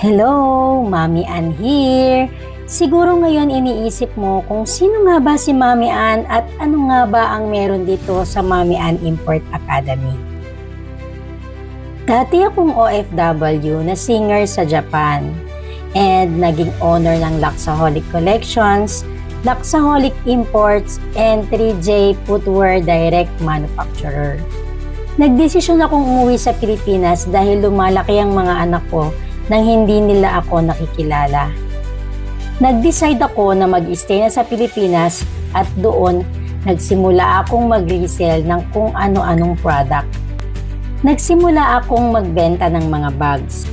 Hello, Mami Ann here. Siguro ngayon iniisip mo kung sino nga ba si Mami Ann at ano nga ba ang meron dito sa Mami Ann Import Academy. Dati akong OFW na singer sa Japan and naging owner ng Luxaholic Collections, Luxaholic Imports, and 3J Footwear Direct Manufacturer. Nagdesisyon akong umuwi sa Pilipinas dahil lumalaki ang mga anak ko nang hindi nila ako nakikilala. Nag-decide ako na mag-stay na sa Pilipinas at doon nagsimula akong mag-resell ng kung ano-anong product. Nagsimula akong magbenta ng mga bags.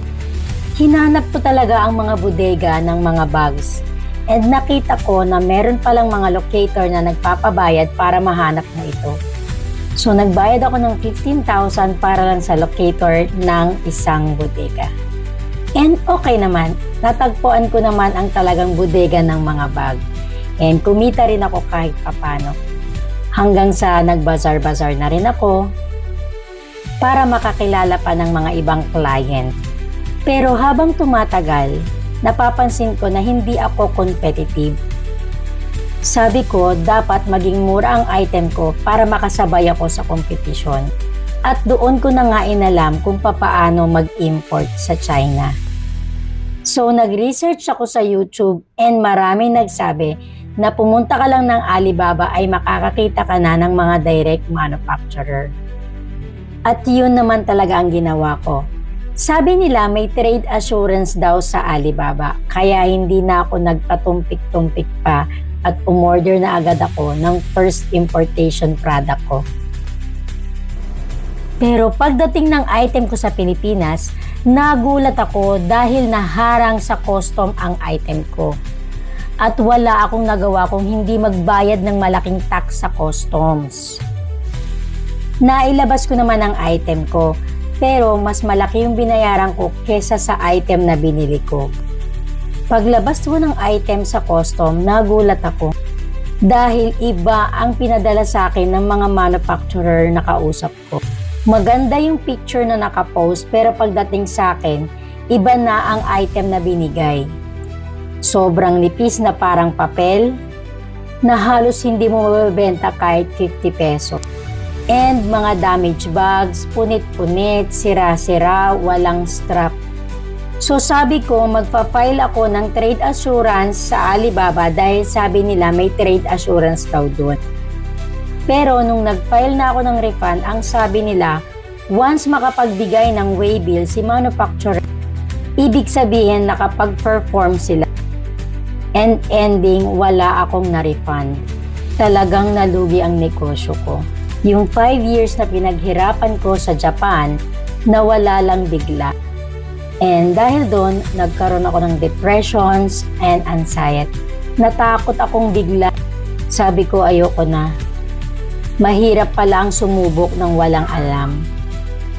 Hinanap ko talaga ang mga bodega ng mga bags and nakita ko na meron palang mga locator na nagpapabayad para mahanap mo ito. So nagbayad ako ng 15,000 para lang sa locator ng isang bodega. And okay naman, natagpuan ko naman ang talagang bodega ng mga bag. And kumita rin ako kahit papano. Hanggang sa nagbazar-bazar na rin ako para makakilala pa ng mga ibang client. Pero habang tumatagal, napapansin ko na hindi ako competitive. Sabi ko, dapat maging mura ang item ko para makasabay ako sa kompetisyon. At doon ko na nga inalam kung papaano mag-import sa China. So nag-research ako sa YouTube and maraming nagsabi na pumunta ka lang ng Alibaba ay makakakita ka na ng mga direct manufacturer. At yun naman talaga ang ginawa ko. Sabi nila may trade assurance daw sa Alibaba kaya hindi na ako nagpatumpik-tumpik pa at umorder na agad ako ng first importation product ko. Pero pagdating ng item ko sa Pilipinas, nagulat ako dahil naharang sa custom ang item ko. At wala akong nagawa kung hindi magbayad ng malaking tax sa customs. Nailabas ko naman ang item ko, pero mas malaki yung binayaran ko kesa sa item na binili ko. Paglabas ko ng item sa custom, nagulat ako. Dahil iba ang pinadala sa akin ng mga manufacturer na kausap ko. Maganda yung picture na nakapost pero pagdating sa akin, iba na ang item na binigay. Sobrang nipis na parang papel na halos hindi mo mabibenta kahit 50 peso. And mga damage bags, punit-punit, sira-sira, walang strap. So sabi ko magpa-file ako ng trade assurance sa Alibaba dahil sabi nila may trade assurance daw doon. Pero nung nag-file na ako ng refund, ang sabi nila, once makapagbigay ng waybill si manufacturer, ibig sabihin nakapag-perform sila. And ending, wala akong na-refund. Talagang nalugi ang negosyo ko. Yung 5 years na pinaghirapan ko sa Japan, nawala lang bigla. And dahil doon, nagkaroon ako ng depressions and anxiety. Natakot akong bigla. Sabi ko ayoko na. Mahirap pala ang sumubok ng walang alam.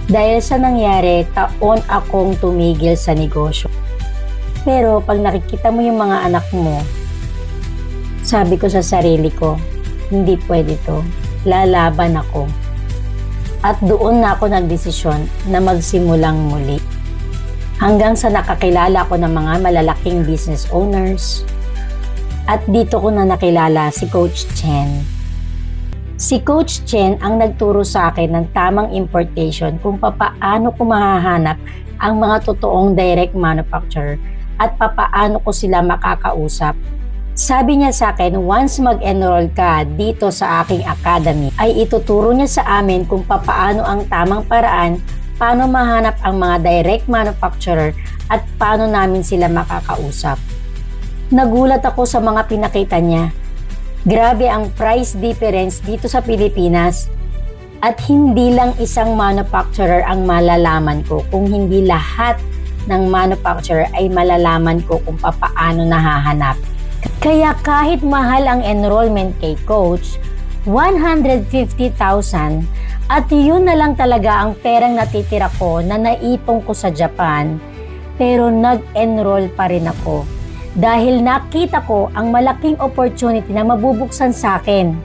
Dahil sa nangyari, taon akong tumigil sa negosyo. Pero pag nakikita mo yung mga anak mo, sabi ko sa sarili ko, hindi pwede to. Lalaban ako. At doon na ako nagdesisyon na magsimulang muli. Hanggang sa nakakilala ko ng mga malalaking business owners. At dito ko na nakilala si Coach Chen. Si Coach Chen ang nagturo sa akin ng tamang importation kung papaano ko mahahanap ang mga totoong direct manufacturer at papaano ko sila makakausap. Sabi niya sa akin, once mag-enroll ka dito sa aking academy, ay ituturo niya sa amin kung papaano ang tamang paraan, paano mahanap ang mga direct manufacturer at paano namin sila makakausap. Nagulat ako sa mga pinakita niya. Grabe ang price difference dito sa Pilipinas at hindi lang isang manufacturer ang malalaman ko kung hindi lahat ng manufacturer ay malalaman ko kung papaano nahahanap. Kaya kahit mahal ang enrollment kay Coach, 150,000 at yun na lang talaga ang perang natitira ko na naipon ko sa Japan pero nag-enroll pa rin ako. Dahil nakita ko ang malaking opportunity na mabubuksan sa akin.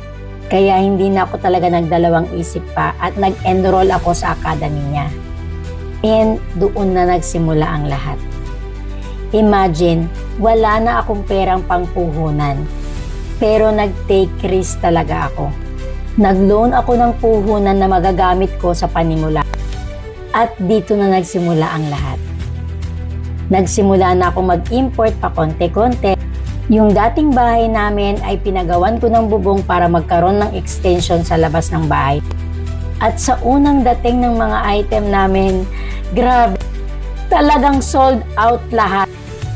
Kaya hindi na ako talaga nagdalawang isip pa at nag-enroll ako sa academy niya. And doon na nagsimula ang lahat. Imagine, wala na akong perang pangpuhunan. Pero nag-take risk talaga ako. Nag-loan ako ng puhunan na magagamit ko sa panimula. At dito na nagsimula ang lahat. Nagsimula na ako mag-import pa konti-konti. Yung dating bahay namin ay pinagawan ko ng bubong para magkaroon ng extension sa labas ng bahay. At sa unang dating ng mga item namin, grabe, talagang sold out lahat.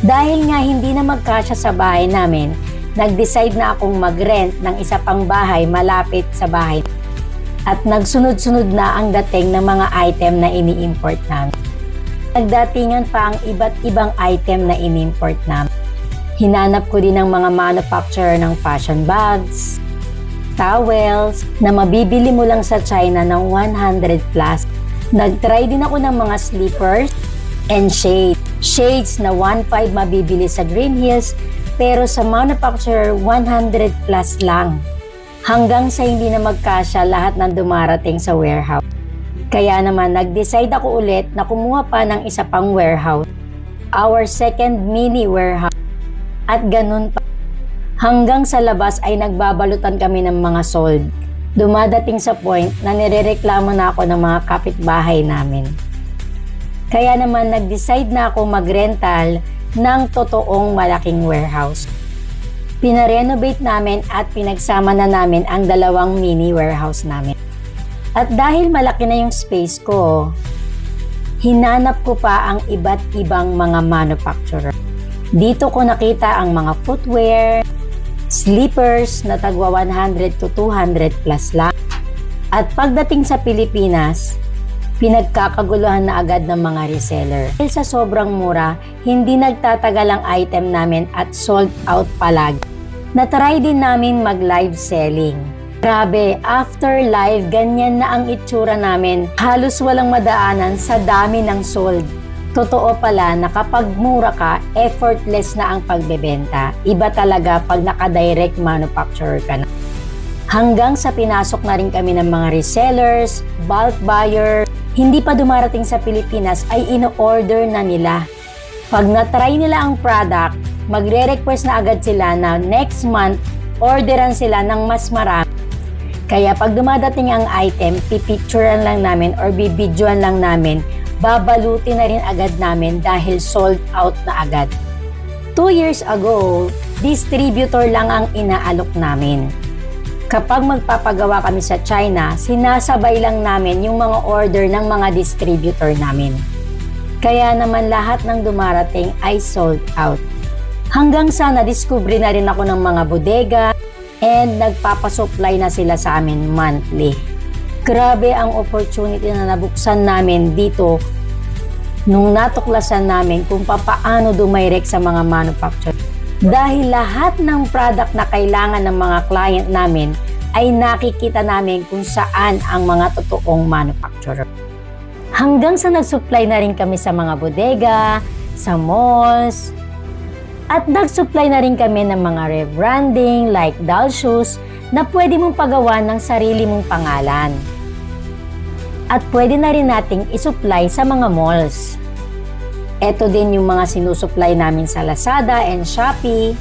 Dahil nga hindi na magkasya sa bahay namin, nag-decide na akong mag-rent ng isa pang bahay malapit sa bahay. At nagsunod-sunod na ang dating ng mga item na ini-import namin. Nagdatingan pa ang iba't ibang item na ini-import namin. Hinanap ko din ang mga manufacturer ng fashion bags, towels, na mabibili mo lang sa China ng 100 plus. Nag-try din ako ng mga slippers and shades. Shades na 1.5 mabibili sa Green Hills, pero sa manufacturer 100 plus lang. Hanggang sa hindi na magkasya lahat ng dumarating sa warehouse. Kaya naman nag-decide ako ulit na kumuha pa ng isa pang warehouse. Our second mini warehouse. At ganun pa. Hanggang sa labas ay nagbabalutan kami ng mga sold. Dumadating sa point na nirereklamo na ako ng mga kapitbahay namin. Kaya naman nag-decide na ako mag-rental ng totoong malaking warehouse. Pinarenovate namin at pinagsama na namin ang dalawang mini warehouse namin. At dahil malaki na yung space ko, hinanap ko pa ang iba't ibang mga manufacturer. Dito ko nakita ang mga footwear, slippers na tagwa 100 to 200 plus lang. At pagdating sa Pilipinas, pinagkakaguluhan na agad ng mga reseller. Dahil sa sobrang mura, hindi nagtatagal ang item namin at sold out palagi. Natry din namin mag-live selling. Grabe, after live, ganyan na ang itsura namin. Halos walang madaanan sa dami ng sold. Totoo pala na kapag mura ka, effortless na ang pagbebenta. Iba talaga pag naka-direct manufacturer ka na. Hanggang sa pinasok na rin kami ng mga resellers, bulk buyer, hindi pa dumarating sa Pilipinas ay ino-order na nila. Pag na-try nila ang product, magre-request na agad sila na next month, orderan sila ng mas marami. Kaya pag dumadating ang item, pipicturean lang namin or bibidyoan lang namin, babalutin na rin agad namin dahil sold out na agad. 2 years ago, distributor lang ang inaalok namin. Kapag magpapagawa kami sa China, sinasabay lang namin yung mga order ng mga distributor namin. Kaya naman lahat ng dumarating ay sold out. Hanggang sa na-discover na rin ako ng mga bodega and nagpapasupply na sila sa amin monthly. Grabe ang opportunity na nabuksan namin dito nung natuklasan namin kung paano dumirect sa mga manufacturer. Dahil lahat ng product na kailangan ng mga client namin ay nakikita namin kung saan ang mga totoong manufacturer. Hanggang sa nag-supply na rin kami sa mga bodega, sa malls, at nag-supply na rin kami ng mga rebranding like doll shoes na pwede mong pagawa ng sarili mong pangalan. At pwede na rin nating isupply sa mga malls. Ito din yung mga sinusupply namin sa Lazada and Shopee.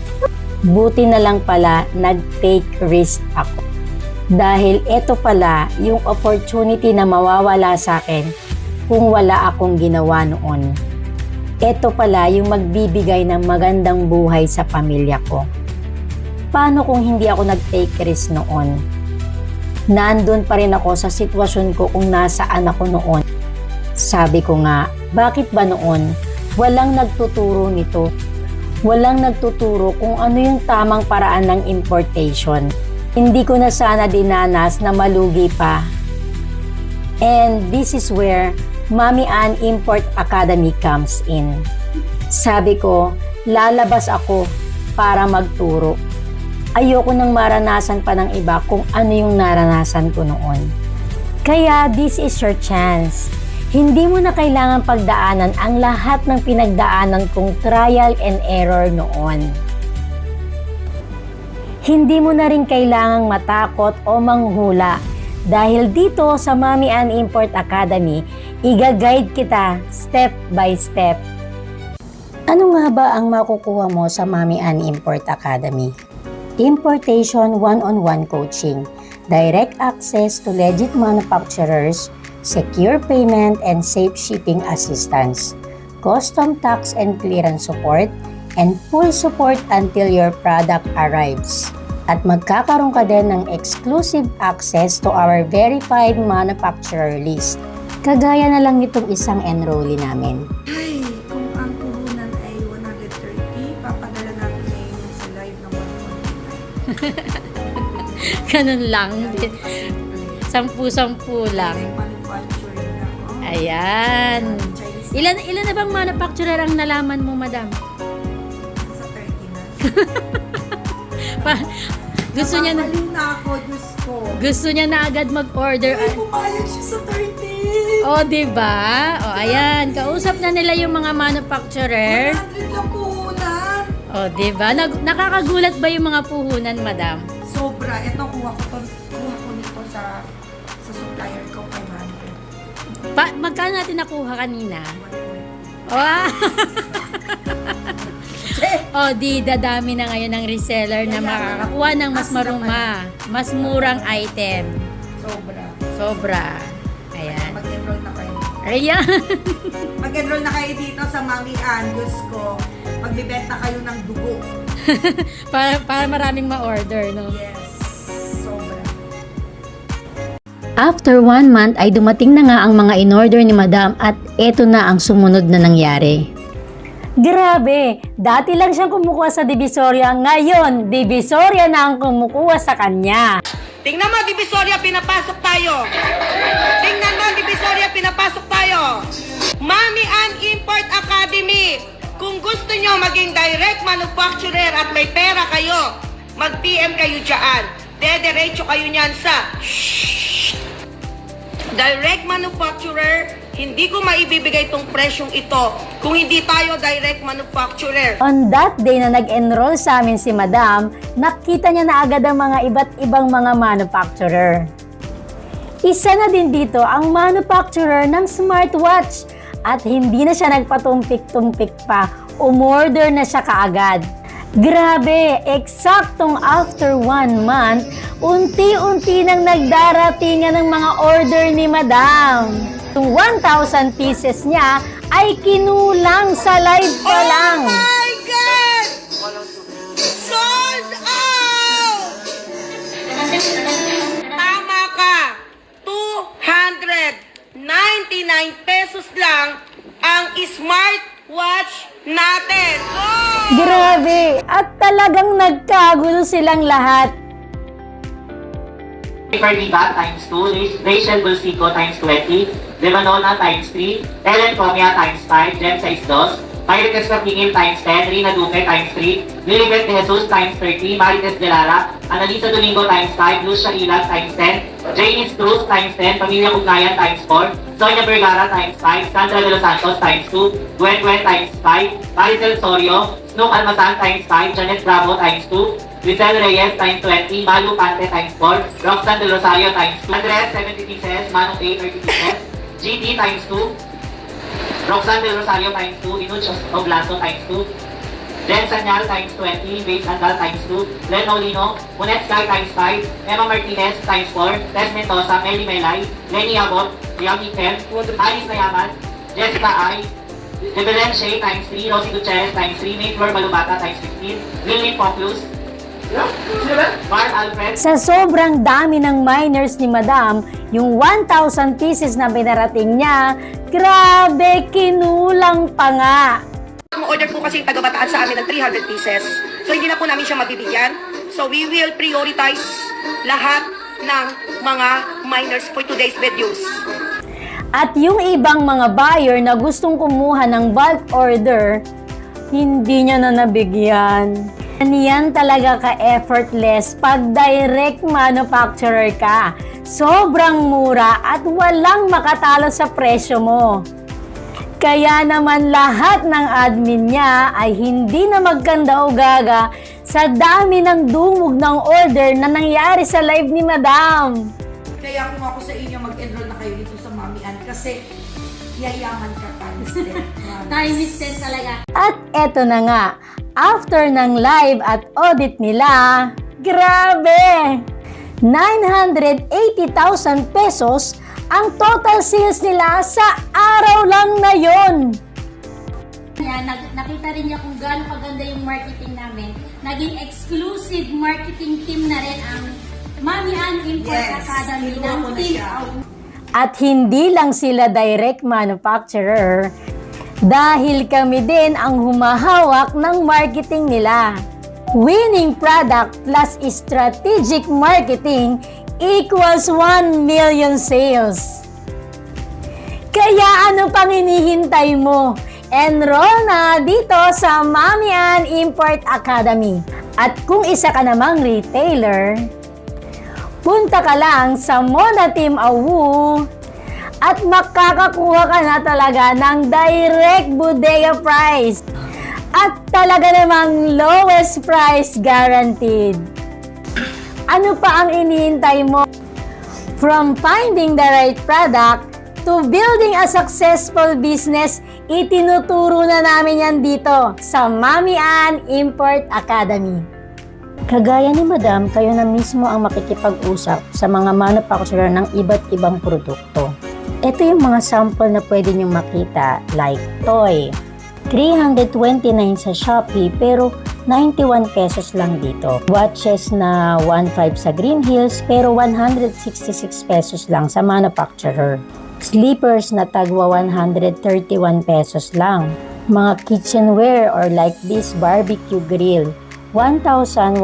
Buti na lang pala nag-take risk ako. Dahil ito pala yung opportunity na mawawala sa akin kung wala akong ginawa noon. Ito pala yung magbibigay ng magandang buhay sa pamilya ko. Paano kung hindi ako nag-take risk noon? Nandun pa rin ako sa sitwasyon ko kung nasaan ako noon. Sabi ko nga, bakit ba noon walang nagtuturo nito? Walang nagtuturo kung ano yung tamang paraan ng importation. Hindi ko na sana dinanas na malugi pa. And this is where Mami Ann Import Academy comes in. Sabi ko, lalabas ako para magturo. Ayoko nang maranasan pa ng iba kung ano yung naranasan ko noon. Kaya this is your chance. Hindi mo na kailangan pagdaanan ang lahat ng pinagdaanan kong trial and error noon. Hindi mo na rin kailangang matakot o manghula dahil dito sa Mami Ann Import Academy, iga-guide kita step by step. Ano nga ba ang makukuha mo sa Mami Ann Import Academy? Importation one-on-one coaching, direct access to legit manufacturers, secure payment and safe shipping assistance, custom tax and clearance support, and full support until your product arrives. At magkakaroon ka din ng exclusive access to our verified manufacturer list. Kagaya na lang nitong isang enrollee namin. Ay, kung ang puhunan ay 130, papadala natin ngayon sa live ng 149. Ganun lang. Sampu-sampu lang. Manufacturing na ako. Ayan. Chinese Ilan na bang manufacturer ang nalaman mo, madam? sa 30 na. Gusto niya na, Namahalin na ako, Diyos ko. gusto niya na agad mag-order. Ay, pumayag siya sa 30. O, diba? O, ayan. Kausap na nila yung mga manufacturer. 100 lang puhunan. O, diba? Nakakagulat ba yung mga puhunan, madam? Sobra. Ito, kuha ko nito sa supplier ko, 500. Magkano natin nakuha kanina? 140. O, O, di dadami na ngayon ng reseller na makakakuha ng mas maruma, mas murang item. Sobra. Sobra. Ayan. Mag-enroll na kayo. Ayan. Mag-enroll na kayo dito sa Mami Ann. Diyos ko, magbibenta kayo ng dugo. para maraming ma-order, no? Yes. Sobra. After 1 month ay dumating na nga ang mga in-order ni Madam at eto na ang sumunod na nangyari. Grabe! Dati lang siyang kumukuha sa Divisoria, ngayon Divisoria na ang kumukuha sa kanya. Tingnan mo, Divisoria, pinapasok tayo. Tingnan mo, Divisoria, pinapasok tayo. Mami Ann Import Academy. Kung gusto nyo maging direct manufacturer at may pera kayo, mag-PM kayo dyan. Dederecho kayo nyan sa direct manufacturer. Hindi ko maibibigay itong presyong ito kung hindi tayo direct manufacturer. On that day na nag-enroll sa amin si Madam, nakita niya na agad ang mga iba't ibang mga manufacturer. Isa na din dito ang manufacturer ng smartwatch at hindi na siya nagpatumpik-tumpik pa, umorder na siya kaagad. Grabe, eksaktong after 1 month, unti-unti nang nagdaratingan ng mga order ni Madam. Yung 1,000 pieces niya ay kinulang sa live pa lang. Oh my God! Sold out! Tama ka! 299 pesos lang ang smartwatch natin. Oh! Grabe! At talagang nagkagulo silang lahat. Ferdiga times 2, Rachel Bulsico times 20, Devanona times 3, Ellen Comia times 5, Jem 62, Marites Capingil times 10, Rina Duque times 3, Lilibet De Jesus times 30, Marites De Lara, Annalisa Domingo times 5, Lucia Ilag times 10, Janice Cruz times 10, Pamilya Ugnayan times 4, Sonia Vergara times 5, Sandra De Los Santos times 2, Gwen Gwen times 5, Maricel Sorio, Snook Almasan times 5, Janet Bravo times 2, Rizal Reyes times 20, Malu Pante times 4, Roxanne Del Rosario times 2, Andres 70 pieces, Manong A 30 pieces, GT times 2, Roxanne Del Rosario times 2, Inuch Oblaso times 2, Jen Sanyal times 20, Babe Sandal times 2, Len Olino, Munet Sky times 5, Emma Martinez times 4, Tess Mendoza, Meli Melay, Lenny Abot, Yami Kem, Alice Nayaman, Jessica I, Debelen Shea times 3, Rosie Gutierrez times 3, May Flor Balubata times 16, Lily Poclus, Mark Alfred. Sa sobrang dami ng miners ni Madam, yung 1,000 pieces na binarating niya, grabe, kinulang pa nga. Order po kasi yung taga-Bataan sa amin ng 300 pieces. So hindi na po namin siya mabibigyan. So we will prioritize lahat ng mga miners for today's videos. At yung ibang mga buyer na gustong kumuha ng bulk order, hindi niya na nabigyan. Yan talaga ka-effortless pag direct manufacturer ka. Sobrang mura at walang makatalo sa presyo mo. Kaya naman lahat ng admin niya ay hindi na magkanda o gaga sa dami ng dungog ng order na nangyari sa live ni Madam. Kaya kung ako sa inyo, mag-enroll na kayo dito sa Mami Ann kasi yayaman ka times 10. Timing sense talaga. At eto na nga, after ng live at audit nila, grabe! 980,000 pesos ang total sales nila sa araw lang na yon. Nakita rin niya kung gaano kaganda yung marketing namin. Naging exclusive marketing team na rin ang Mami Ann Import Academy ng Team Out. At hindi lang sila direct manufacturer, dahil kami din ang humahawak ng marketing nila. Winning product plus strategic marketing equals 1 million sales. Kaya ano pang hinihintay mo? Enroll na dito sa Mami Ann Import Academy. At kung isa ka namang retailer, punta ka lang sa Moda Team Awu at makakakuha ka na talaga ng direct bodega price. At talaga namang lowest price guaranteed. Ano pa ang inihintay mo? From finding the right product to building a successful business, itinuturo na namin yan dito sa Mami Ann Import Academy. Kagaya ni Madam, kayo na mismo ang makikipag-usap sa mga manufacturer ng iba't ibang produkto. Ito yung mga sample na pwede nyo makita, like toy. 329 sa Shopee pero 91 pesos lang dito. Watches na 1.5 sa Green Hills pero 166 pesos lang sa manufacturer. Slippers na tagwa 131 pesos lang. Mga kitchenware or like this barbecue grill, 1,100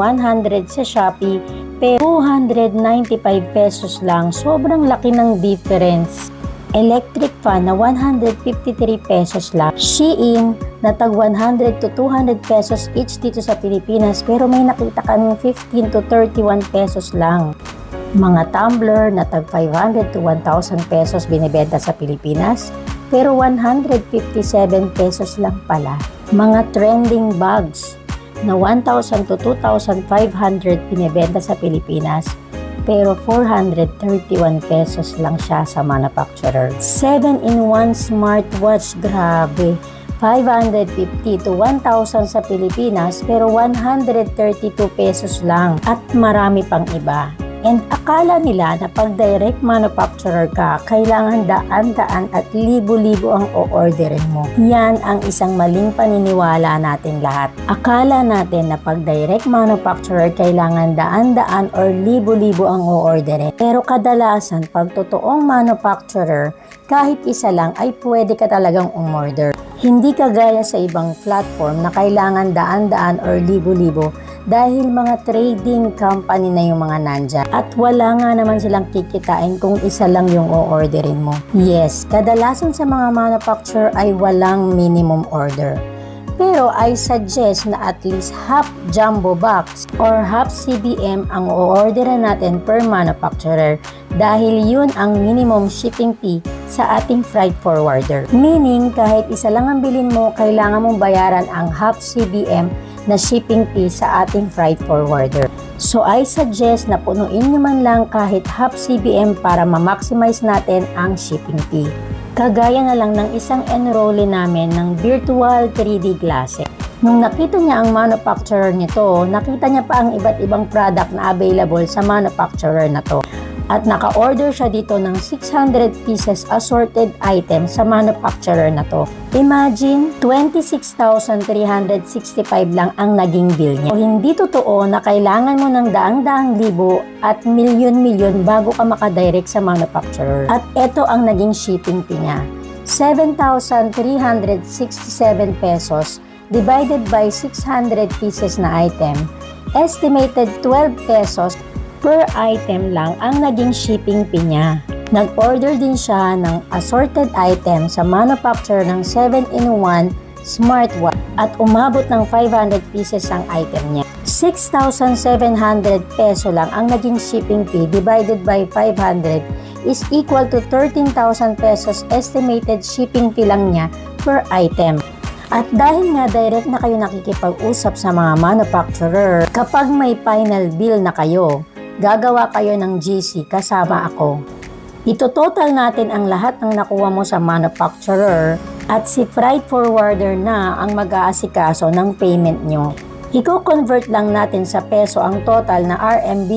sa Shopee pero 295 pesos lang. Sobrang laki ng difference. Electric fan na 153 pesos lang. Shein na tag 100 to 200 pesos each dito sa Pilipinas pero may nakita kaming 15 to 31 pesos lang. Mga tumbler na tag 500 to 1,000 pesos binibenta sa Pilipinas pero 157 pesos lang pala. Mga trending bags na 1,000 to 2,500 binibenta sa Pilipinas pero 431 pesos lang siya sa manufacturer. 7-in-1 smartwatch, grabe. 550 to 1,000 sa Pilipinas pero 132 pesos lang at marami pang iba. And akala nila na pag direct manufacturer ka, kailangan daan-daan at libo-libo ang o-orderin mo. Yan ang isang maling paniniwala natin lahat. Akala natin na pag direct manufacturer, kailangan daan-daan or libo-libo ang o-orderin. Pero kadalasan, pag totoong manufacturer, kahit isa lang ay pwede ka talagang umorder. Hindi kagaya sa ibang platform na kailangan daan-daan or libo-libo dahil mga trading company na yung mga nandyan. At wala nga naman silang kikitain kung isa lang yung o-orderin mo. Yes, kadalasan sa mga manufacturer ay walang minimum order. Pero I suggest na at least half jumbo box or half CBM ang o-orderan natin per manufacturer dahil yun ang minimum shipping fee sa ating freight forwarder. Meaning, kahit isa lang ang bilhin mo, kailangan mong bayaran ang half CBM na shipping fee sa ating freight forwarder. So I suggest na punuin nyo man lang kahit half CBM para ma-maximize natin ang shipping fee. Kagaya na lang ng isang enrollee namin ng virtual 3D glasses. Nung nakita niya ang manufacturer nito, nakita niya pa ang iba't ibang product na available sa manufacturer na to. At naka-order siya dito ng 600 pieces assorted items sa manufacturer na to. Imagine, 26,365 lang ang naging bill niya. So, hindi totoo na kailangan mo ng daang-daang libo at milyon-milyon bago ka makadirect sa manufacturer. At ito ang naging shipping fee niya. 7,367 pesos divided by 600 pieces na item. Estimated 12 pesos per item lang ang naging shipping fee niya. Nag-order din siya ng assorted item sa manufacturer ng 7-in-1 smartwatch at umabot ng 500 pieces ang item niya. 6,700 peso lang ang naging shipping fee divided by 500 is equal to 13,000 pesos estimated shipping fee lang niya per item. At dahil nga direct na kayo nakikipag-usap sa mga manufacturer, kapag may final bill na kayo, gagawa kayo ng GC kasama ako. Ito-total natin ang lahat ng nakuha mo sa manufacturer At si freight forwarder na ang mag-aasikaso ng payment nyo. Iko-convert lang natin sa peso ang total na RMB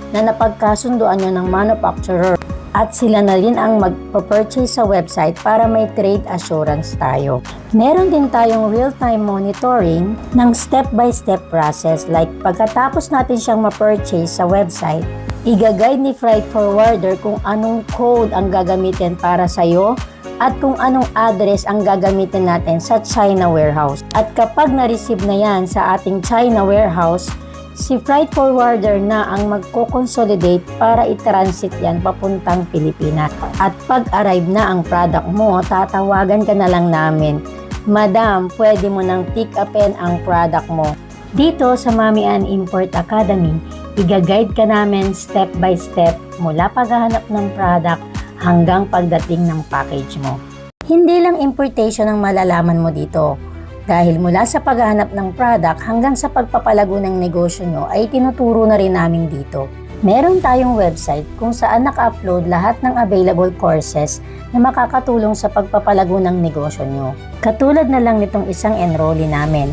na napagkasunduan nyo ng manufacturer. At sila na rin ang magpa-purchase sa website para may trade assurance tayo. Meron din tayong real-time monitoring ng step-by-step process, like pagkatapos natin siyang ma-purchase sa website, i-guide ni freight forwarder kung anong code ang gagamitin para sa'yo at kung anong address ang gagamitin natin sa China warehouse. At kapag na-receive na yan sa ating China warehouse, si freight forwarder na ang magko-consolidate para i-transit yan papuntang Pilipinas. At pag-arrive na ang product mo, tatawagan ka na lang namin. Madam, pwede mo nang pick upin ang product mo. Dito sa Mami Ann Import Academy, i-guide ka namin step by step mula paghahanap ng product hanggang pagdating ng package mo. Hindi lang importation ang malalaman mo dito. Dahil mula sa paghahanap ng product hanggang sa pagpapalago ng negosyo nyo ay tinuturo na rin namin dito. Meron tayong website kung saan naka-upload lahat ng available courses na makakatulong sa pagpapalago ng negosyo nyo. Katulad na lang nitong isang enrollee namin.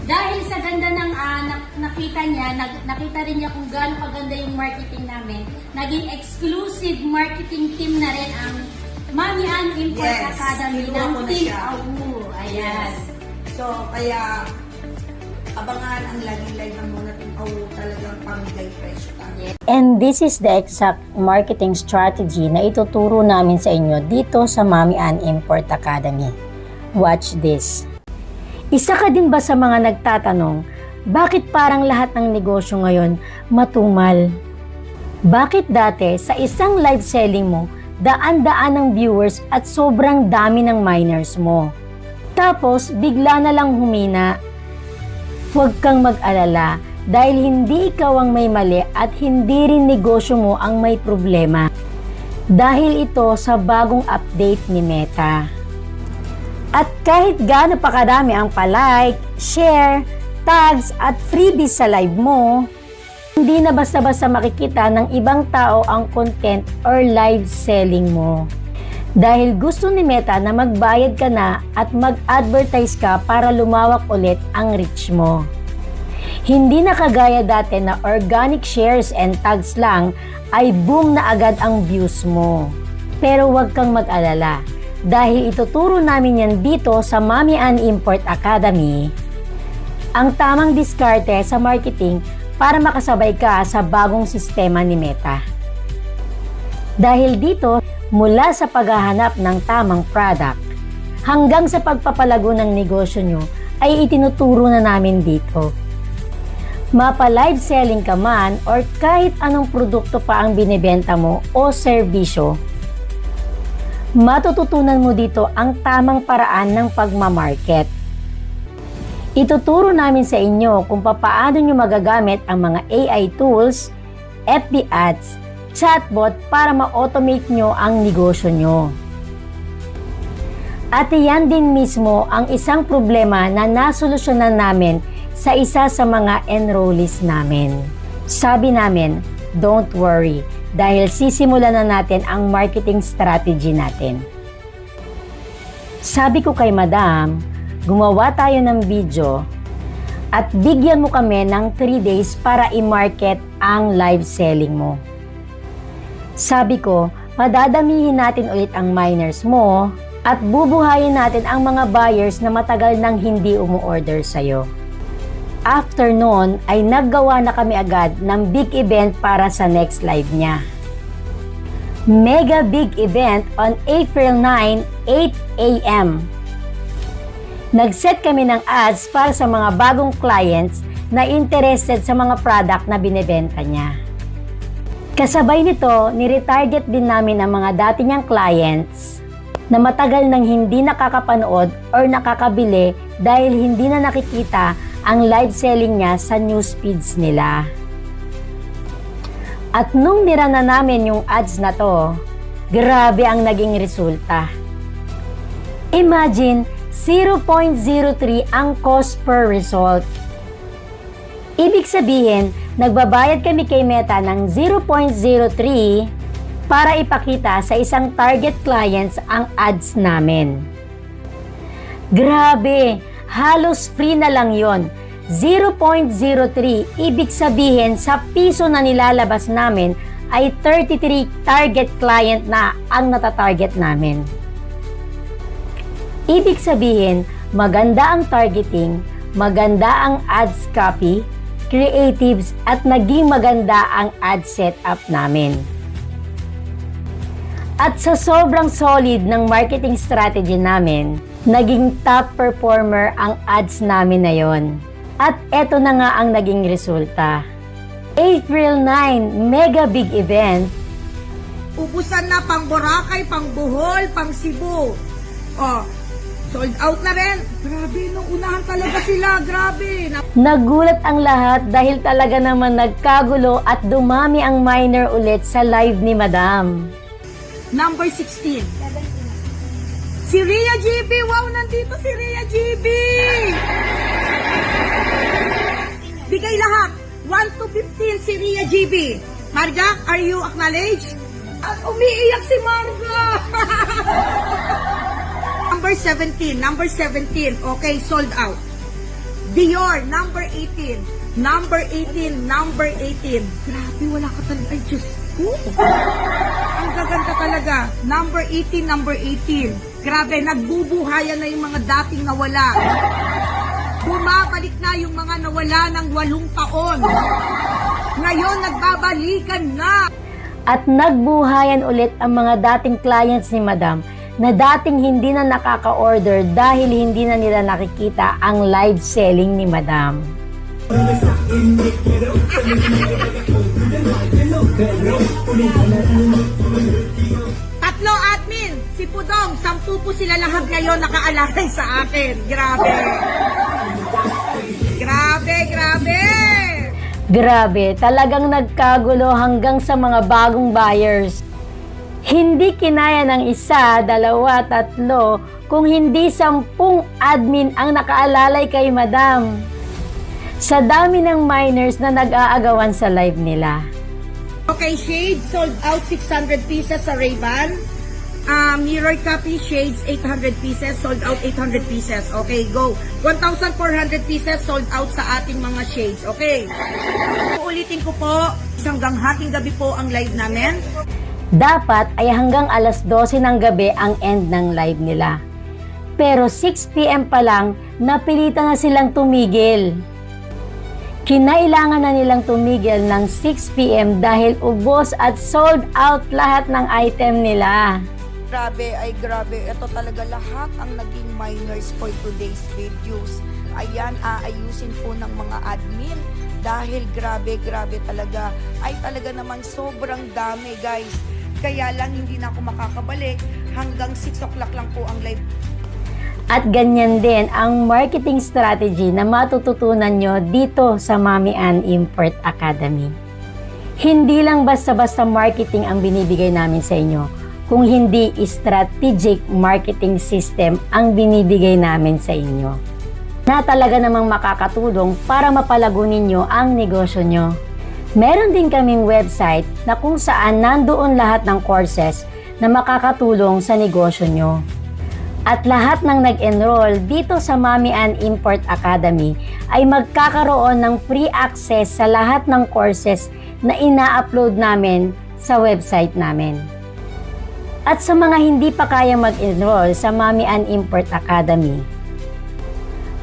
Dahil sa ganda ng nakita niya, nakita rin niya kung gaano kaganda yung marketing namin, naging exclusive marketing team na rin ang Mami Ann Import Academy ng Team AWU. Ayan. So, kaya abangan ang laging live ng mga Team AWU, talagang pamigay presyo tayo. And this is the exact marketing strategy na ituturo namin sa inyo dito sa Mami Ann Import Academy. Watch this. Isa ka din ba sa mga nagtatanong, bakit parang lahat ng negosyo ngayon matumal? Bakit dati sa isang live selling mo, daan-daan ng viewers at sobrang dami ng miners mo? Tapos, bigla na lang humina. Huwag kang mag-alala dahil hindi ikaw ang may mali at hindi rin negosyo mo ang may problema. Dahil ito sa bagong update ni Meta. At kahit gaano pa kadami ang palike, share, tags at freebies sa live mo, hindi na basta-basta makikita ng ibang tao ang content or live selling mo. Dahil gusto ni Meta na magbayad ka na at mag-advertise ka para lumawak ulit ang reach mo. Hindi na kagaya dati na organic shares and tags lang ay boom na agad ang views mo. Pero huwag kang mag-alala dahil ituturo namin yan dito sa Mami Ann Import Academy ang tamang diskarte sa marketing para makasabay ka sa bagong sistema ni Meta. Dahil dito, mula sa paghahanap ng tamang product hanggang sa pagpapalago ng negosyo nyo ay itinuturo na namin dito. Mapa-live selling ka man or kahit anong produkto pa ang binibenta mo o serbisyo, matututunan mo dito ang tamang paraan ng pagmamarket. Ituturo namin sa inyo kung paano nyo magagamit ang mga AI tools, FB ads, chatbot para ma-automate nyo ang negosyo nyo. At iyan din mismo ang isang problema na nasolusyonan namin sa isa sa mga enrollees namin. Sabi namin, don't worry, dahil sisimulan na natin ang marketing strategy natin. Sabi ko kay Madam, gumawa tayo ng video at bigyan mo kami ng 3 days para i-market ang live selling mo. Sabi ko, padadamihin natin ulit ang miners mo at bubuhayin natin ang mga buyers na matagal nang hindi umu-order sa'yo. After noon ay naggawa na kami agad ng big event para sa next live niya. Mega big event on April 9, 8 a.m. Nag-set kami ng ads para sa mga bagong clients na interested sa mga product na binebenta niya. Kasabay nito, niretarget din namin ang mga dati niyang clients na matagal nang hindi nakakapanood or nakakabili dahil hindi na nakikita ang live selling niya sa news feeds nila. At nung nira na namin yung ads na to, grabe ang naging resulta. Imagine, 0.03 ang cost per result. Ibig sabihin, nagbabayad kami kay Meta ng 0.03 para ipakita sa isang target clients ang ads namin. Grabe, halos free na lang yon. 0.03, ibig sabihin sa piso na nilalabas namin ay 33 target client na ang natatarget namin. Ibig sabihin, maganda ang targeting, maganda ang ads copy, creatives at naging maganda ang ad setup namin. At sa sobrang solid ng marketing strategy namin, naging top performer ang ads namin na yon. At eto na nga ang naging resulta. April 9, mega big event. Ubusan na pang Boracay, pang Bohol, pang Cebu. Oh, sold out na rin. Grabe, nung unahan talaga sila. Grabe. Nagulat ang lahat dahil talaga naman nagkagulo at dumami ang minor ulit sa live ni Madam. Number 16. Si Rhea GB. Wow, nandito si Rhea GB. Bigay lahat. 1 to 15 si Rhea GB. Marga, are you acknowledged? At umiiyak si Marga. Number 17. Okay, sold out. Dior, number 18. Number 18. Grabe, wala ka talaga. Ay, Diyos ko. Ang gaganda talaga. Number 18. Grabe, nagbubuhayan na yung mga dating nawala. Bumabalik na yung mga nawala ng 8 taon. Ngayon, nagbabalikan na. At nagbuhayan ulit ang mga dating clients ni Madam na dating hindi na nakaka-order dahil hindi na nila nakikita ang live selling ni Madam. Tatlo admin, si Pudong, 10 po sila lahat ngayon nakaalalay sa akin. Grabe. Grabe, talagang nagkagulo hanggang sa mga bagong buyers. Hindi kinaya ng 1, 2, 3, kung hindi 10 admin ang nakaalalay kay Madam. Sa dami ng minors na nag-aagawan sa live nila. Okay, shades sold out 600 pieces sa Ray-Ban. Mirror copy shades 800 pieces, sold out 800 pieces. Okay, go. 1,400 pieces sold out sa ating mga shades. Okay. Uulitin ko po, hanggang hating gabi po ang live namin. Dapat ay hanggang alas 12 ng gabi ang end ng live nila. Pero 6 PM pa lang, napilitan na silang tumigil. Kinailangan na nilang tumigil ng 6 PM dahil ubos at sold out lahat ng item nila. Grabe. Ito talaga lahat ang naging minors for today's videos. Ayan, aayusin po ng mga admin dahil grabe talaga. Ay talaga namang sobrang dami, guys. Kaya lang hindi na ako makakabalik. Hanggang 6 o'clock lang po ang live. At ganyan din ang marketing strategy na matututunan nyo dito sa Mami Ann Import Academy. Hindi lang basta-basta marketing ang binibigay namin sa inyo, kung hindi strategic marketing system ang binibigay namin sa inyo, na talaga namang makakatulong para mapalago ninyo ang negosyo nyo. Meron din kaming website na kung saan nandoon lahat ng courses na makakatulong sa negosyo nyo. At lahat ng nag-enroll dito sa Mami Ann Import Academy ay magkakaroon ng free access sa lahat ng courses na ina-upload namin sa website namin. At sa mga hindi pa kaya mag-enroll sa Mami Ann Import Academy,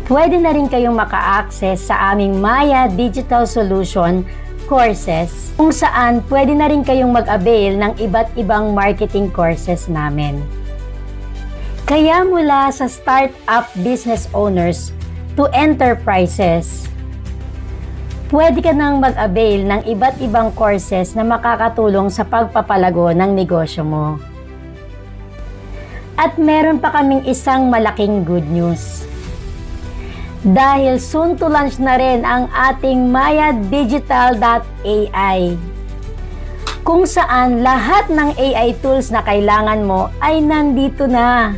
pwede na rin kayong maka-access sa aming Maya Digital Solution courses kung saan pwede na rin kayong mag-avail ng iba't ibang marketing courses namin. Kaya mula sa startup business owners to enterprises, pwede ka nang mag-avail ng iba't ibang courses na makakatulong sa pagpapalago ng negosyo mo. At meron pa kaming isang malaking good news. Dahil soon to launch na rin ang ating mayadigital.ai, kung saan lahat ng AI tools na kailangan mo ay nandito na.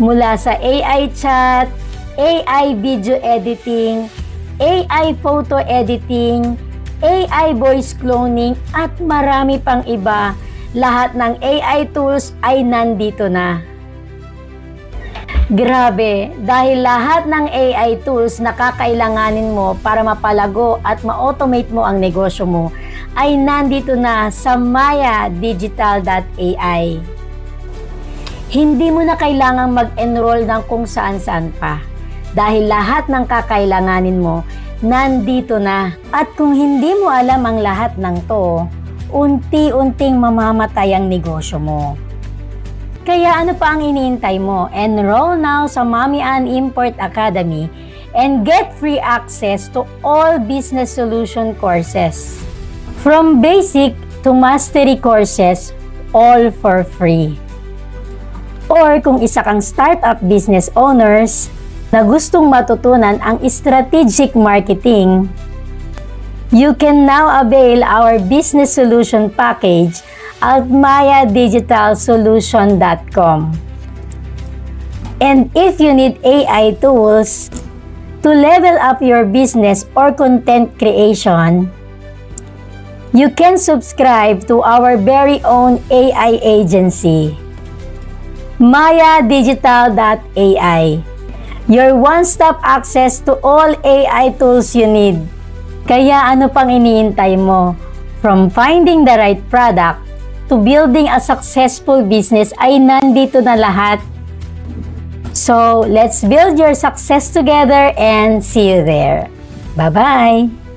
Mula sa AI chat, AI video editing, AI photo editing, AI voice cloning, at marami pang iba, lahat ng AI tools ay nandito na. Grabe, dahil lahat ng AI tools na kakailanganin mo para mapalago at ma-automate mo ang negosyo mo ay nandito na sa mayadigital.ai. Hindi mo na kailangang mag-enroll ng kung saan-saan pa dahil lahat ng kakailanganin mo nandito na. At kung hindi mo alam ang lahat ng to, unti-unting mamamatay ang negosyo mo. Kaya ano pa ang iniintay mo? Enroll now sa Mommy Ann Import Academy and get free access to all business solution courses. From basic to mastery courses, all for free. Or kung isa kang startup business owners na gustong matutunan ang strategic marketing, you can now avail our business solution package at mayadigitalsolution.com. And if you need AI tools to level up your business or content creation, you can subscribe to our very own AI agency, mayadigital.ai, your one-stop access to all AI tools you need. Kaya ano pang iniintay mo? From finding the right product to building a successful business ay nandito na lahat. So, let's build your success together and see you there. Bye-bye!